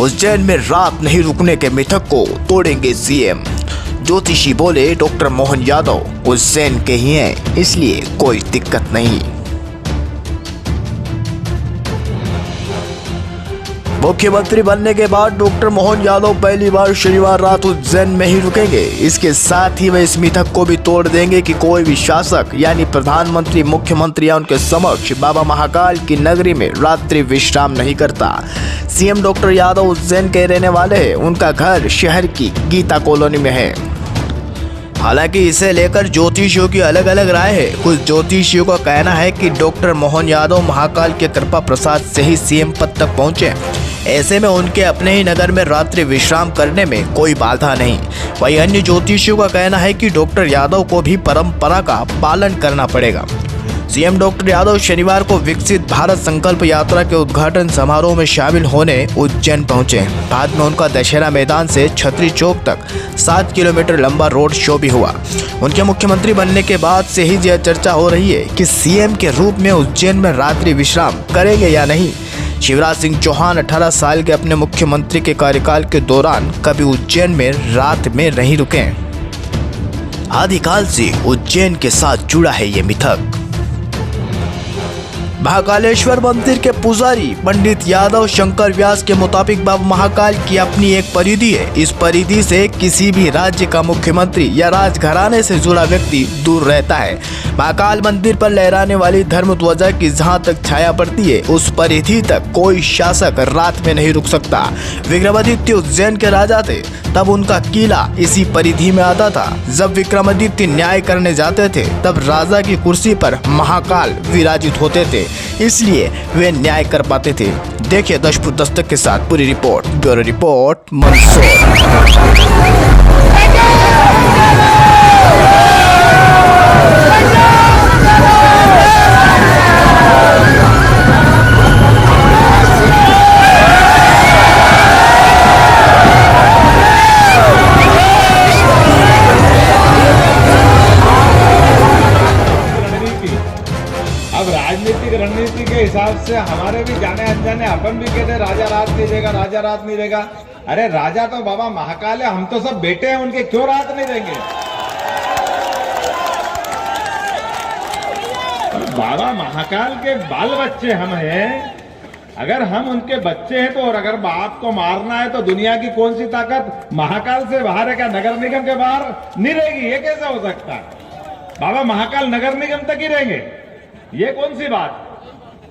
उज्जैन में रात नहीं रुकने के मिथक को तोड़ेंगे सीएम। ज्योतिषी बोले डॉक्टर मोहन यादव उज्जैन के ही हैं, इसलिए कोई दिक्कत नहीं। मुख्यमंत्री बनने के बाद डॉक्टर मोहन यादव पहली बार शनिवार रात उज्जैन में ही रुकेंगे। इसके साथ ही वे इस मिथक को भी तोड़ देंगे कि कोई भी शासक यानी प्रधानमंत्री, मुख्यमंत्री या उनके समक्ष बाबा महाकाल की नगरी में रात्रि विश्राम नहीं करता। सीएम डॉक्टर यादव उज्जैन के रहने वाले हैं। उनका घर शहर की गीता कॉलोनी में है। हालांकि इसे लेकर ज्योतिषियों की अलग अलग राय है। कुछ ज्योतिषियों का कहना है कि डॉक्टर मोहन यादव महाकाल के कृपा प्रसाद से ही सीएम पद तक पहुंचे। ऐसे में उनके अपने ही नगर में रात्रि विश्राम करने में कोई बाधा नहीं। वहीं अन्य ज्योतिषियों का कहना है कि डॉक्टर यादव को भी परंपरा का पालन करना पड़ेगा। सीएम डॉक्टर यादव शनिवार को विकसित भारत संकल्प यात्रा के उद्घाटन समारोह में शामिल होने उज्जैन पहुंचे। बाद में उनका दशहरा मैदान से छतरी चौक तक 7 किलोमीटर लंबा रोड शो भी हुआ। उनके मुख्यमंत्री बनने के बाद से ही यह चर्चा हो रही है कि सीएम के रूप में उज्जैन में रात्रि विश्राम करेंगे या नहीं। शिवराज सिंह चौहान 18 साल के अपने मुख्यमंत्री के कार्यकाल के दौरान कभी उज्जैन में रात में नहीं रुके। आदिकाल से उज्जैन के साथ जुड़ा है ये मिथक। महाकालेश्वर मंदिर के पुजारी पंडित यादव शंकर व्यास के मुताबिक बाबा महाकाल की अपनी एक परिधि है। इस परिधि से किसी भी राज्य का मुख्यमंत्री या राजघराने से जुड़ा व्यक्ति दूर रहता है। महाकाल मंदिर पर लहराने वाली धर्म ध्वजा की जहां तक छाया पड़ती है, उस परिधि तक कोई शासक रात में नहीं रुक सकता। विक्रमादित्य उज्जैन के राजा थे, तब उनका किला इसी परिधि में आता था। जब विक्रमादित्य न्याय करने जाते थे, तब राजा की कुर्सी पर महाकाल विराजित होते थे, इसलिए वे न्याय कर पाते थे। देखिए दशपुर दस्तक के साथ पूरी रिपोर्ट। Bureau report Mandsaur. अब राजनीतिक रणनीति के हिसाब से हमारे भी जाने अनजाने अपन भी कहते राजा रात नहीं देगा, राजा रात नहीं देगा। अरे राजा तो बाबा महाकाल है, हम तो सब बेटे हैं उनके, क्यों रात नहीं देंगे? बाबा महाकाल के बाल बच्चे हम हैं। अगर हम उनके बच्चे हैं तो, और अगर बाप को मारना है तो दुनिया की कौन सी ताकत महाकाल से बाहर है? क्या नगर निगम के बाहर नहीं रहेगी? ये कैसे हो सकता है? बाबा महाकाल नगर निगम तक ही रहेंगे, ये कौन सी बात?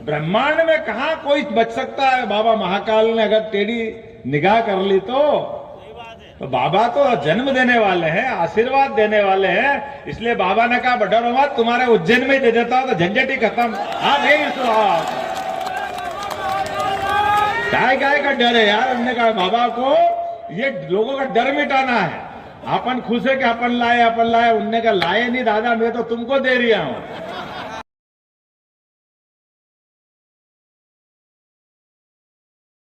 ब्रह्मांड में कहां कोई बच सकता है? बाबा महाकाल ने अगर टेढ़ी निगाह कर ली तो बाबा तो जन्म देने वाले हैं, आशीर्वाद देने वाले हैं। इसलिए बाबा ने कहा डरो मत, तुम्हारे उज्जैन में ही दे देता हूं तो झंझट ही खत्म। हाँ नहीं काय का डर है यार? हमने कहा बाबा को ये लोगों का डर मिटाना है। अपन खुश है कि अपन लाए। उनने कहा लाए नहीं दादा, मैं तो तुमको दे रहा हूं।